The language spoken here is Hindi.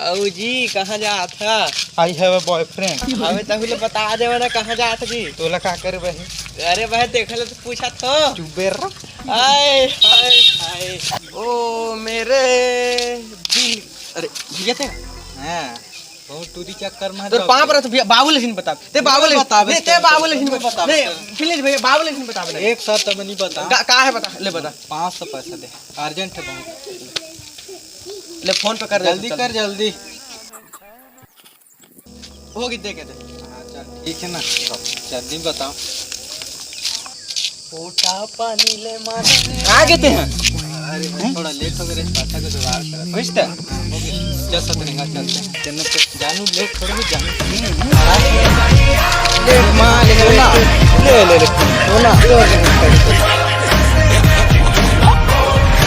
औ जी कहाँ जात था? I have a boyfriend. हमें तहुले बता देवे ना कहाँ जात जी। तोला का करे बही? अरे भाई देखले तो पूछा था। चुबेर आय हाय हाय ओ मेरे दिल। अरे ये थे हां बहुत टूरी चक्कर में तो पाप रहा तो बाबू लेकिन बता ते बाबू लेकिन ते बाबू लेकिन बता नहीं प्लीज भैया बाबू लेकिन बता दे। एक साथ तब नहीं बता का है बता ले बता 500 पैसा दे अर्जेंट है बहुत। ले फोन पे कर दे जल्दी कर जल्दी। होगी दे के दे। हाँ चल ठीक है ना जल्दी बताओ। पोटा पानी ले माने आ गए थे हैं। अरे भाई थोड़ा लेट हो गया पैसा का जुगाड़ कर बुझते हो गया 10 सतरंगा चलते हैं चलने पे जानू लेट थोड़ा भी जानू ले मां ले ले ले ले